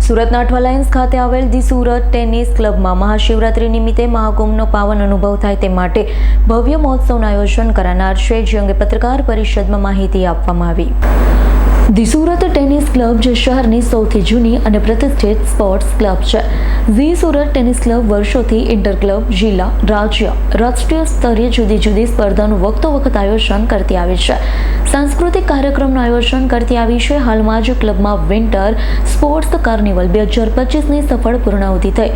સુરતના અઠવા લાયન્સ ખાતે આવેલ ધી સુરત ટેનિસ ક્લબમાં મહાશિવરાત્રી નિમિત્તે મહાકુંભનો પાવન અનુભવ થાય તે માટે ભવ્ય મહોત્સવનું આયોજન કરાનાર છે, જે અંગે પત્રકાર પરિષદમાં માહિતી આપવામાં આવી। ધી સુરત ટેનિસ ક્લબ જે શહેરની સૌથી જૂની અને પ્રતિષ્ઠિત સ્પોર્ટ્સ ક્લબ છે। ધી સુરત ટેનિસ ક્લબ વર્ષોથી ઇન્ટર ક્લબ, જિલ્લા, રાજ્ય, રાષ્ટ્રીય સ્તરે જુદી જુદી સ્પર્ધાનું વખત આયોજન કરતી આવી છે। સાંસ્કૃતિક કાર્યક્રમનું આયોજન કરતી આવી છે। હાલમાં જ ક્લબમાં વિન્ટર સ્પોર્ટ્સ કાર્નિવલ 2025ની સફળ પૂર્ણાહુતિ થઈ।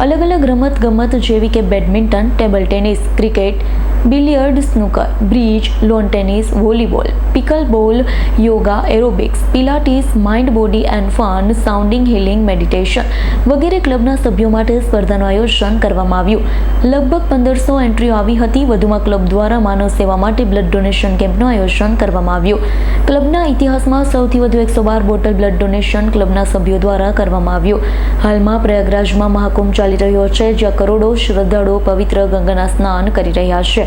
અલગ અલગ રમત જેવી કે badminton, table tennis, cricket, billiard, snooker, bridge, lawn tennis, volleyball, pickleball, yoga, aerobics, pilates, mind body and fun, sounding healing, meditation વગેરે ક્લબના સભ્યો માટે સ્પર્ધાનું આયોજન કરવામાં આવ્યું। લગભગ 1500 એન્ટ્રીઓ આવી હતી। વધુમાં ક્લબ દ્વારા માનવ સેવા માટે બ્લડ ડોનેશન કેમ્પનું આયોજન કરવામાં આવ્યું। ક્લબના ઇતિહાસમાં સૌથી વધુ 112 બોટલ બ્લડ ડોનેશન ક્લબના સભ્યો દ્વારા કરવામાં આવ્યું। હાલમાં પ્રયાગરાજમાં મહાકુંભ ચાલી રહ્યો છે, જ્યાં કરોડો શ્રદ્ધાળુઓ પવિત્ર ગંગાના સ્નાન કરી રહ્યા છે,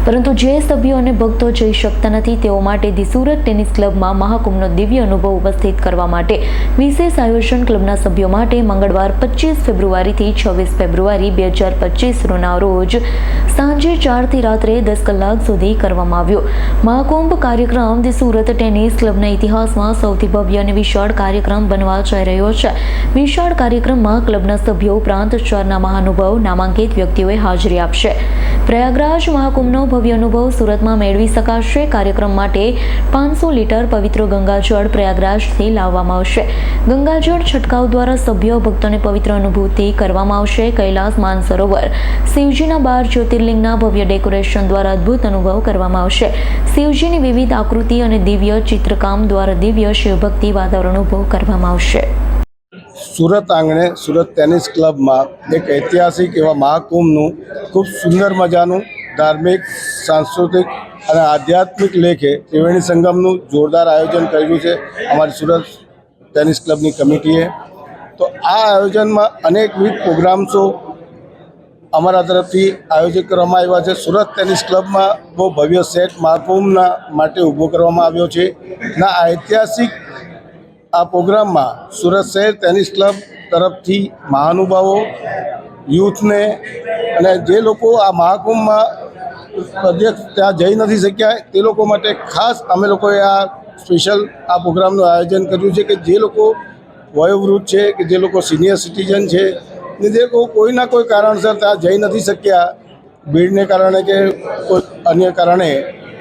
પરંતુ જે સભ્યો અને ભક્તો જઈ શકતા નથી તેઓ માટે ધી સુરત ટેનિસ ક્લબમાં મહાકુંભનો દિવ્ય અનુભવ ઉપસ્થિત કરવા માટે વિશેષ આયોજન ક્લબના સભ્યો માટે મંગળવાર 25 ફેબ્રુઆરીથી 26 ફેબ્રુઆરી 2025 રોજ સાંજે 4 થી રાત્રે 10 કલાક સુધી કરવામાં આવ્યો। મહાકુંભ કાર્યક્રમ ધી સુરત ટેનિસ ક્લબના ઇતિહાસમાં સૌથી ભવ્ય અને વિશાળ કાર્યક્રમ બનવા જઈ રહ્યો છે। વિશાળ કાર્યક્રમમાં ક્લબના સભ્યો ઉપરાંત 4 મહાનુભાવ નામાંકિત વ્યક્તિઓએ હાજરી આપશે। પ્રયાગરાજ મહાકુંભનો ભવ્ય અનુભવ સુરતમાં મેળવી શકાશે। કાર્યક્રમ માટે 500 લીટર પવિત્ર ગંગાજળ પ્રયાગરાજથી લાવવામાં આવશે। ગંગાજળ છંટકાવ દ્વારા સભ્યો ભક્તોને પવિત્ર અનુભૂતિ કરવામાં આવશે। કૈલાસ માનસરોવર શિવજીના 12 જ્યોતિર્લિંગના ભવ્ય ડેકોરેશન દ્વારા અદ્ભુત અનુભવ કરવામાં આવશે। શિવજીની વિવિધ આકૃતિ અને દિવ્ય ચિત્રકામ દ્વારા દિવ્ય શિવભક્તિ વાતાવરણ ઊભું કરવામાં આવશે। સુરત આંગણે સુરત ટેનિસ ક્લબમાં એક ઐતિહાસિક એવા મહાકુંભનું ખૂબ સુંદર મજાનું ધાર્મિક, સાંસ્કૃતિક અને આધ્યાત્મિક લેખે ત્રિવેણી સંગમનું જોરદાર આયોજન કર્યું છે અમારી સુરત ટેનિસ ક્લબની કમિટીએ। તો આ આયોજનમાં અનેકવિધ પ્રોગ્રામ્સો અમારા તરફથી આયોજિત કરવામાં આવ્યા છે। સુરત ટેનિસ ક્લબમાં બહુ ભવ્ય સેટ મહાકુંભના માટે ઊભો કરવામાં આવ્યો છે। ના ઐતિહાસિક આ પ્રોગ્રામમાં સુરત શહેર ટેનિસ ક્લબ તરફથી મહાનુભાવો, યુથને અને જે લોકો આ મહાકુંભમાં પ્રત્યક્ષ ત્યાં જઈ નથી શક્યા તે લોકો માટે ખાસ અમે લોકોએ આ સ્પેશિયલ આ પ્રોગ્રામનું આયોજન કર્યું છે, કે જે લોકો વયોવૃદ્ધ છે, કે જે લોકો સિનિયર સિટીઝન છે, ને જે લોકો કોઈના કોઈ કારણસર ત્યાં જઈ નથી શક્યા, ભીડને કારણે કે કોઈ અન્ય કારણે,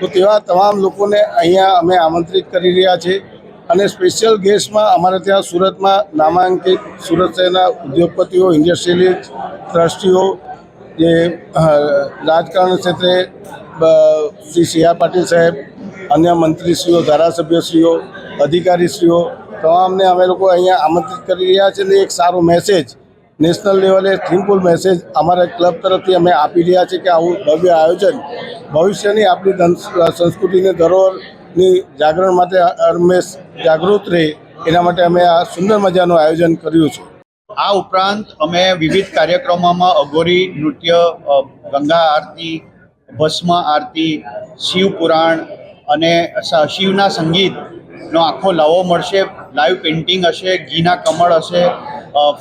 તો તેવા તમામ લોકોને અહીંયા અમે આમંત્રિત કરી રહ્યા છીએ। અને સ્પેશિયલ ગેસ્ટમાં અમારે ત્યાં સુરતમાં નામાંકિત સુરત શહેરના ઉદ્યોગપતિઓ, ઇન્ડસ્ટ્રીયલિસ્ટ, ટ્રસ્ટીઓ, જે રાજકારણ ક્ષેત્રે શ્રી સી આર પાટીલ સાહેબ, અન્ય મંત્રીશ્રીઓ, ધારાસભ્યશ્રીઓ, અધિકારીશ્રીઓ તમામને અમે લોકો અહીંયા આમંત્રિત કરી રહ્યા છીએ। અને એક સારો મેસેજ નેશનલ લેવલે થીમફુલ મેસેજ અમારા ક્લબ તરફથી અમે આપી રહ્યા છીએ કે આવું ભવ્ય આયોજન ભવિષ્યની આપણી સંસ્કૃતિને ધરોહરની જાગરણ માટે હંમેશ જાગૃત રહે એના માટે અમે આ સુંદર મજાનું આયોજન કર્યું છે। આ ઉપરાંત અમે વિવિધ કાર્યક્રમોમાં અઘોરી નૃત્ય, ગંગા આરતી, ભસ્મ આરતી, શિવ પુરાણ અને શિવના સંગીતનો આખો લાવો મળશે। લાઈવ પેઇન્ટિંગ હશે, ઘીના કમળ હશે,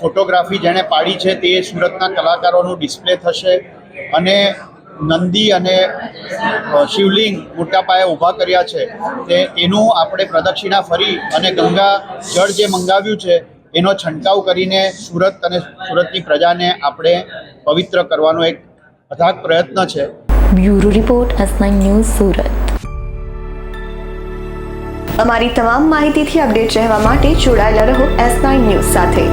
ફોટોગ્રાફી જેણે પાડી છે તે સુરતના કલાકારોનું ડિસ્પ્લે થશે અને નંદી અને શિવલિંગ મોટા પાયે ઊભા કર્યા છે એનું આપણે પ્રદક્ષિણા ફરી અને ગંગા જળ જે મંગાવ્યું છે એનો છંટકાવ કરીને સુરત અને સુરતની પ્રજાને આપણે પવિત્ર કરવાનો એક અથાગ પ્રયત્ન છે। Bureau report S9 news Surat. અમારી તમામ માહિતીથી અપડેટ રહેવા માટે જોડાયેલા રહો S9 ન્યૂઝ સાથે।